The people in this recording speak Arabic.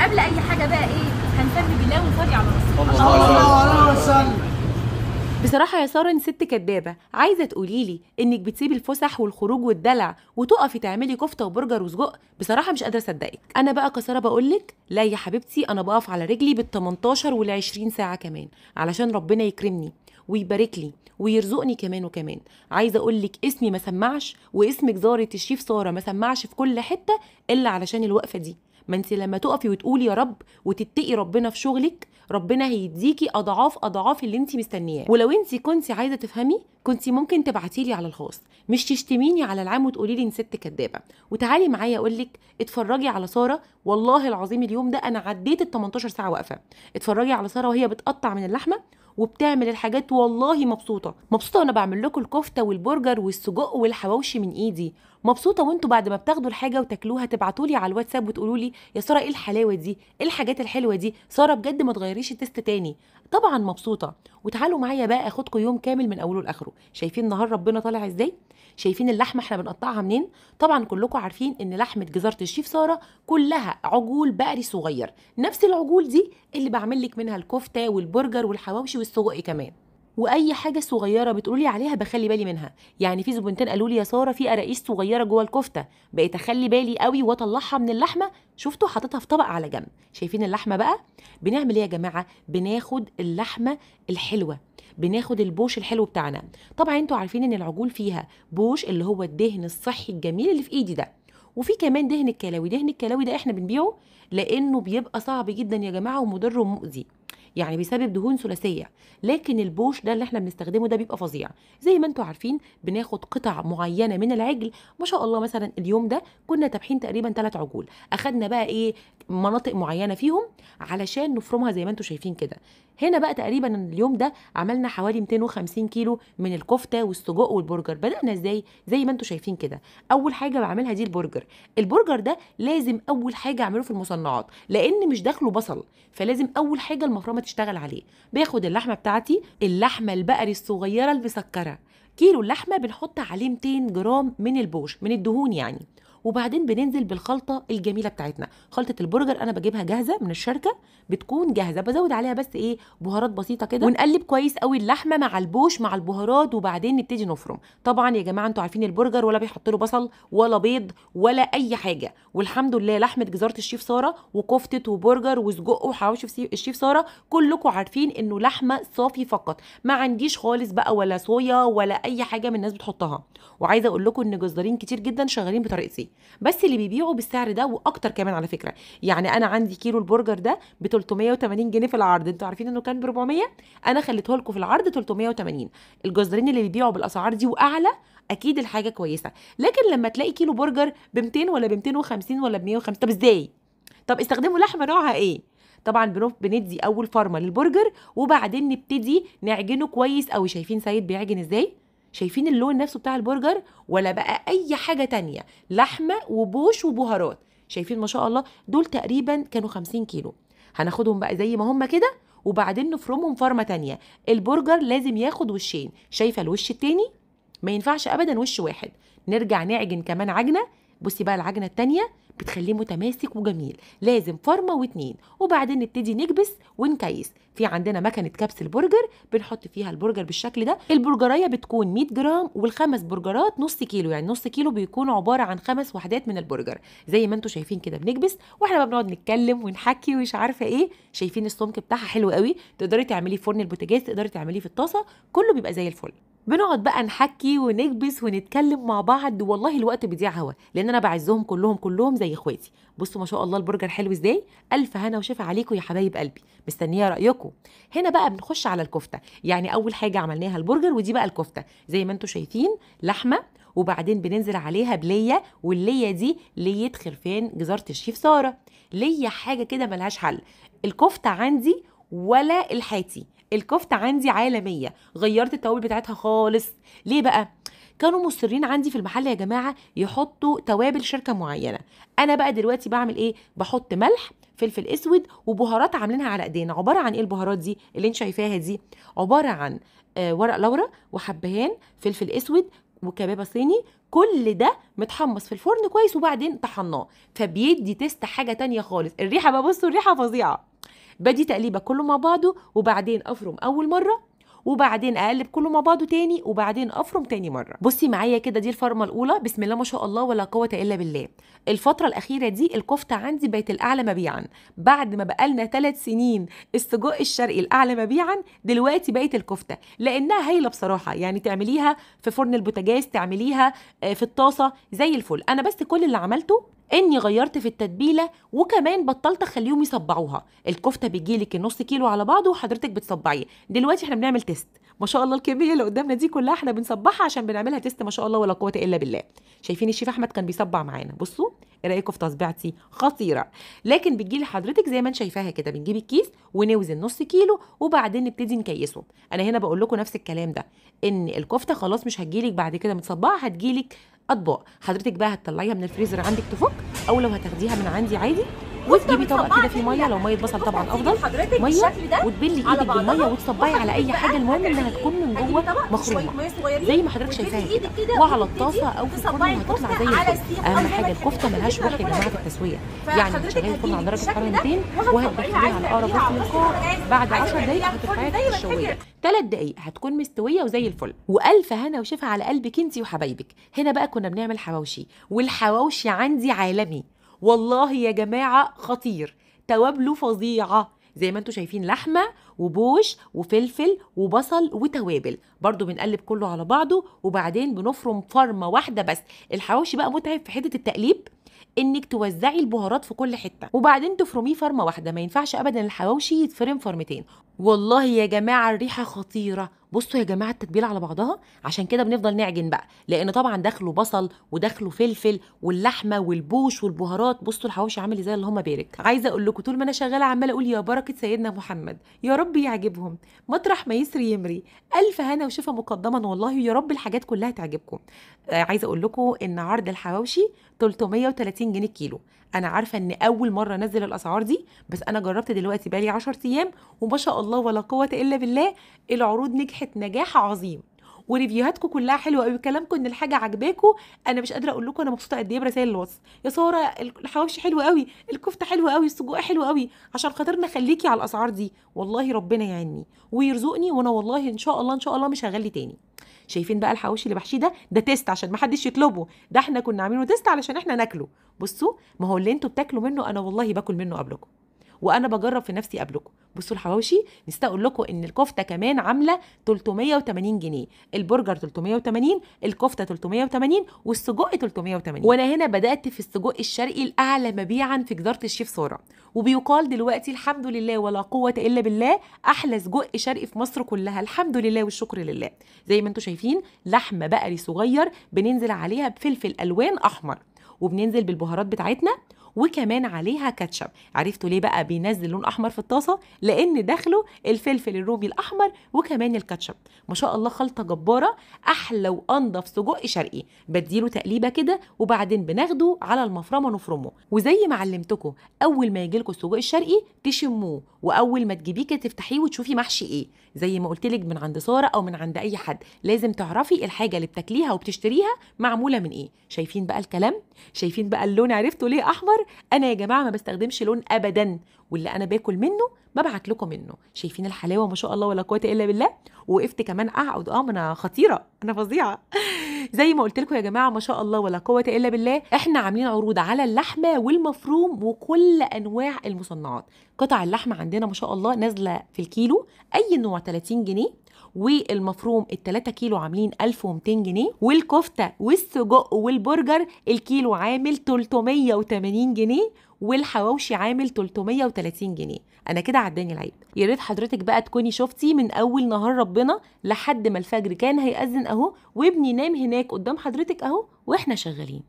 قبل اي حاجه بقى ايه، هنسمي بالله ونصلي على رسول الله صلى الله عليه وسلم. بصراحة يا سارة انت ست كدابة، عايزة تقوليلي انك بتسيبي الفسح والخروج والدلع وتقفي تعملي كفتة وبرجر وسجق؟ بصراحة مش قادرة اصدقك. انا بقى كسارة بقولك لا يا حبيبتي، انا بقف على رجلي بال18 وال20 ساعة كمان علشان ربنا يكرمني ويبارك لي ويرزقني كمان وكمان. عايزه اقول لك اسمي ما سمعش واسمك زارة الشيف ساره ما سمعش في كل حته الا علشان الوقفه دي. ما انت لما تقفي وتقولي يا رب وتتقي ربنا في شغلك، ربنا هيديكي اضعاف اضعاف اللي انت مستنياه. ولو انت كنت عايزه تفهمي كنت ممكن تبعتيلي على الخاص، مش تشتميني على العام وتقولي لي ان ست كدابه. وتعالي معايا اقول لك اتفرجي على ساره، والله العظيم اليوم ده انا عديت ال 18 ساعه واقفه. اتفرجي على ساره وهي بتقطع من اللحمه وبتعمل الحاجات، والله مبسوطه مبسوطه وانا بعمل لكم الكفته والبرجر والسجق والحواوشي من ايدي. مبسوطه وانتوا بعد ما بتاخدوا الحاجه وتاكلوها تبعتوا لي على الواتساب وتقولوا لي يا ساره ايه الحلاوه دي، ايه الحاجات الحلوه دي، ساره بجد ما تغيريش التست تاني. طبعا مبسوطه. وتعالوا معايا بقى اخدكم يوم كامل من اوله لاخره. شايفين نهار ربنا طالع ازاي؟ شايفين اللحمه احنا بنقطعها منين؟ طبعا كلكم عارفين ان لحمه جزاره الشيف ساره كلها عجول بقري صغير، نفس العجول دي اللي بعمل لك منها الكفته والبرجر والحواوشي والسجق كمان. واي حاجه صغيره بتقولي عليها بخلي بالي منها. يعني في زبونتين قالوا لي يا ساره في قراقيش صغيره جوه الكفته، بقيت اخلي بالي قوي واطلعها من اللحمه. شفتوا حاططها في طبق على جنب. شايفين اللحمه بقى بنعمل ايه يا جماعه؟ بناخد اللحمه الحلوه، بناخد البوش الحلو بتاعنا. طبعا انتوا عارفين ان العجول فيها بوش اللي هو الدهن الصحي الجميل اللي في ايدي ده، وفي كمان دهن الكلاوي. دهن الكلاوي ده احنا بنبيعه لانه بيبقى صعب جدا يا جماعه ومضر ومؤذي، يعني بسبب دهون ثلاثيه. لكن البوش ده اللي احنا بنستخدمه ده بيبقى فظيع. زي ما انتوا عارفين بناخد قطع معينه من العجل، ما شاء الله مثلا اليوم ده كنا تابحين تقريبا 3 عجول، اخدنا بقى ايه مناطق معينه فيهم علشان نفرمها زي ما انتوا شايفين كده. هنا بقى تقريبا اليوم ده عملنا حوالي 250 كيلو من الكفته والسجق والبرجر. بدأنا ازاي؟ زي ما انتوا شايفين كده. اول حاجه بعملها دي البرجر. البرجر ده لازم اول حاجه اعمله في المصنعات لان مش داخله بصل، فلازم اول حاجه المفرمه تشتغل عليه. باخد اللحمه بتاعتي، اللحمه البقري الصغيره المسكره، كيلو اللحمه بنحط عليه 200 جرام من البوش من الدهون يعني. وبعدين بننزل بالخلطه الجميله بتاعتنا. خلطه البرجر انا بجيبها جاهزه من الشركه، بتكون جاهزه، بزود عليها بس ايه بهارات بسيطه كده، ونقلب كويس قوي اللحمه مع البوش مع البهارات، وبعدين نبتدي نفرم. طبعا يا جماعه انتوا عارفين البرجر ولا بيحط له بصل ولا بيض ولا اي حاجه، والحمد لله لحمه جزاره الشيف ساره وكفته وبرجر وسجق وحواوشي الشيف ساره كلكم عارفين انه لحمه صافي فقط، ما عنديش خالص بقى ولا صويا ولا اي حاجه من الناس بتحطها. وعايزه اقول لكم ان جزارين كتير جدا شغالين بطريقتي، بس اللي بيبيعوا بالسعر ده واكتر كمان على فكره. يعني انا عندي كيلو البرجر ده ب 380 جنيه في العرض، انتوا عارفين انه كان ب 400، انا خليته لكم في العرض 380. الجزارين اللي بيبيعوا بالاسعار دي واعلى اكيد الحاجه كويسه. لكن لما تلاقي كيلو برجر ب 200 ولا ب 250 ولا ب 150، طب ازاي؟ طب استخدموا لحمه نوعها ايه؟ طبعا بندي اول فرمه للبرجر وبعدين نبتدي نعجنه كويس قوي. شايفين سيد بيعجن ازاي؟ شايفين اللون نفسه بتاع البرجر ولا بقى اي حاجه تانية؟ لحمه وبوش وبهارات. شايفين ما شاء الله دول تقريبا كانوا 50 كيلو. هناخدهم بقى زي ما هم كده وبعدين نفرمهم فرمه تانية. البرجر لازم ياخد وشين، شايفه الوش التاني؟ ما ينفعش ابدا وش واحد. نرجع نعجن كمان عجنه. بصي بقى العجنه التانية بتخليه متماسك وجميل، لازم فرمه واتنين، وبعدين نبتدي نكبس ونكيس. في عندنا مكنه كبس البرجر بنحط فيها البرجر بالشكل ده. البرجرايه بتكون 100 جرام والخمس برجرات نص كيلو، يعني نص كيلو بيكون عباره عن 5 وحدات من البرجر. زي ما انتم شايفين كده بنكبس واحنا بقى بنقعد نتكلم ونحكي ومش عارفه ايه. شايفين السمك بتاعها حلو قوي، تقدري تعمليه في فرن البوتاجاز، تقدري تعمليه في الطاسه، كله بيبقى زي الفل. بنقعد بقى نحكي ونكبس ونتكلم مع بعض، والله الوقت بيضيع هوا لان انا بعزهم كلهم زي اخواتي. بصوا ما شاء الله البرجر حلو ازاي. الف هنا وشفا عليكم يا حبايب قلبي، مستنيه رايكم. هنا بقى بنخش على الكفته. يعني اول حاجه عملناها البرجر ودي بقى الكفته. زي ما انتم شايفين لحمه وبعدين بننزل عليها بليه، والليه دي ليه خرفان جزاره الشيف ساره. ليه حاجه كده ملهاش حل. الكفته عندي ولا الحاتي، الكفته عندي عالميه. غيرت التوابل بتاعتها خالص. ليه بقى؟ كانوا مصرين عندي في المحل يا جماعه يحطوا توابل شركه معينه. انا بقى دلوقتي بعمل ايه؟ بحط ملح، فلفل اسود، وبهارات عاملينها على ايدينا. عباره عن ايه البهارات دي اللي انت شايفاها دي؟ عباره عن ورق لورا وحبهان، فلفل اسود وكبابه صيني، كل ده متحمص في الفرن كويس وبعدين طحناه، فبيدي تيست حاجه تانية خالص. الريحه بقى بصوا الريحه فظيعه. بدي تقليبه كله مع بعضه وبعدين افرم اول مره وبعدين اقلب كله مع بعضه تاني وبعدين افرم تاني مره. بصي معايا كده، دي الفرمه الاولى، بسم الله ما شاء الله ولا قوه الا بالله. الفتره الاخيره دي الكفته عندي بقت الاعلى مبيعا، بعد ما بقالنا 3 سنين السجق الشرقي الاعلى مبيعا، دلوقتي بقت الكفته لانها هايله بصراحه. يعني تعمليها في فرن البوتاجاز، تعمليها في الطاسه زي الفل. انا بس كل اللي عملته اني غيرت في التتبيله وكمان بطلت اخليهم يصبعوها. الكفته بتجيلك النص كيلو على بعضه وحضرتك بتصبعيه. دلوقتي احنا بنعمل تيست، ما شاء الله الكميه اللي قدامنا دي كلها احنا بنصبعها عشان بنعملها تيست، ما شاء الله ولا قوه الا بالله. شايفين الشيف احمد كان بيصبع معانا، بصوا ايه رايكم في تصبيعتي؟ خطيره. لكن بتجيلي حضرتك زي ما انت شايفاها كده، بنجيب الكيس ونوزن نص كيلو وبعدين نبتدي نكيسه. انا هنا بقول لكم نفس الكلام ده، ان الكفته خلاص مش هتجيلك بعد كده متصبعه، هتجيلك اطباق. حضرتك بقى هتطلعيها من الفريزر عندك تفك، او لو هتاخديها من عندي عادي وتجيبي طبق كده فيه ميه، لو ميه بصل طبعا افضل، ميه وتبلي ايدك بالميه وتصبعي على اي حاجه، المهم انها تكون من جوه مخرومه زي ما حضرتك شايفاها كده، وعلى الطاسه او في الفرن هتطلع زي الفل. اهم حاجه الكفته ملهاش روح يا جماعه في التسويه، يعني هتشغلي الفرن على درجه حراره 200 وهتدخليها على اقرب رف للقاع، بعد 10 دقائق هترفعيها تحت الشوايه، 3 دقائق هتكون مستويه وزي الفل. والف هنا وشفا على قلبك انت وحبايبك. هنا بقى كنا بنعمل حواوشي، والحواوشي عندي عالمي والله يا جماعه، خطير، توابله فظيعه زي ما انتم شايفين، لحمه وبوش وفلفل وبصل وتوابل. برضو بنقلب كله على بعضه وبعدين بنفرم فرمه واحده بس. الحواوشي بقى متعب في حته التقليب، انك توزعي البهارات في كل حته وبعدين تفرميه فرمه واحده، ما ينفعش ابدا الحواوشي يتفرم فرمتين. والله يا جماعه الريحه خطيره. بصوا يا جماعه التتبيله على بعضها، عشان كده بنفضل نعجن بقى، لان طبعا داخله بصل وداخله فلفل واللحمه والبوش والبهارات. بصوا الحواوشي عامل ازاي، اللهم بارك. عايزه اقول لكم طول ما انا شغاله عماله اقول يا بركه سيدنا محمد، يا رب يعجبهم مطرح ما يسري يمري. الف هنا وشفا مقدما والله، يا رب الحاجات كلها تعجبكم. عايزه اقول لكم ان عرض الحواوشي 330 جنيه كيلو. انا عارفه ان اول مره انزل الاسعار دي، بس انا جربت دلوقتي بقالي 10 ايام وما شاء الله ولا قوه الا بالله، العروض نجحت نجاح عظيم، وريفيوهاتكم كلها حلوه قوي، كلامكم ان الحاجه عجباكم. انا مش قادره اقول لكم انا مبسوطه قد ايه برسائل الواتس، يا ساره الحواوشي حلو قوي، الكفته حلوه قوي، السجق حلو قوي، عشان خاطرنا خليكي على الاسعار دي. والله ربنا يعيني ويرزقني، وانا والله ان شاء الله ان شاء الله مش هغلي تاني. شايفين بقى الحواوشي اللي بحشيه ده تيست عشان ما حدش يطلبه، ده احنا كنا عاملينه تيست علشان احنا ناكله. بصوا، ما هو اللي انتوا بتاكلوا منه انا والله باكل منه قبلكم، وانا بجرب في نفسي قبلكم. بصوا الحواوشي، نسيت اقول لكم ان الكفته كمان عامله 380 جنيه، البرجر 380، الكفته 380 والسجق 380. وانا هنا بدات في السجق الشرقي الاعلى مبيعا في جداره الشيف ساره، وبيقال دلوقتي الحمد لله ولا قوه الا بالله احلى سجق شرقي في مصر كلها، الحمد لله والشكر لله. زي ما انتم شايفين لحمه بقري صغير بننزل عليها بفلفل الوان احمر، وبننزل بالبهارات بتاعتنا وكمان عليها كاتشب. عرفتوا ليه بقى بينزل لون احمر في الطاسه؟ لان داخله الفلفل الرومي الاحمر وكمان الكاتشب. ما شاء الله خلطه جباره، احلى وانضف سجق شرقي. بديله تقليبه كده وبعدين بناخده على المفرمه نفرمه، وزي ما علمتكم اول ما يجي لكم السجق الشرقي تشموه، واول ما تجيبيه كده تفتحيه وتشوفي محشي ايه، زي ما قلت لك من عند ساره او من عند اي حد، لازم تعرفي الحاجه اللي بتاكليها وبتشتريها معموله من ايه. شايفين بقى الكلام؟ شايفين بقى اللون؟ عرفتوا ليه احمر؟ انا يا جماعه ما بستخدمش لون ابدا، واللي انا باكل منه ببعت لكم منه. شايفين الحلاوه ما شاء الله ولا قوه الا بالله. وقفت كمان اقعد ما انا خطيره، انا فظيعه. زي ما قلت لكم يا جماعه ما شاء الله ولا قوه الا بالله، احنا عاملين عروض على اللحمه والمفروم وكل انواع المصنعات. قطع اللحمه عندنا ما شاء الله نازله في الكيلو اي نوع 30 جنيه، والمفروم ال3 كيلو عاملين 1200 جنيه، والكفته والسجق والبرجر الكيلو عامل 380 جنيه، والحواوشي عامل 330 جنيه. انا كده عداني العيب. يا ريت حضرتك بقى تكوني شفتي من اول نهار ربنا لحد ما الفجر كان هيأذن اهو، وابني نام هناك قدام حضرتك اهو واحنا شغالين.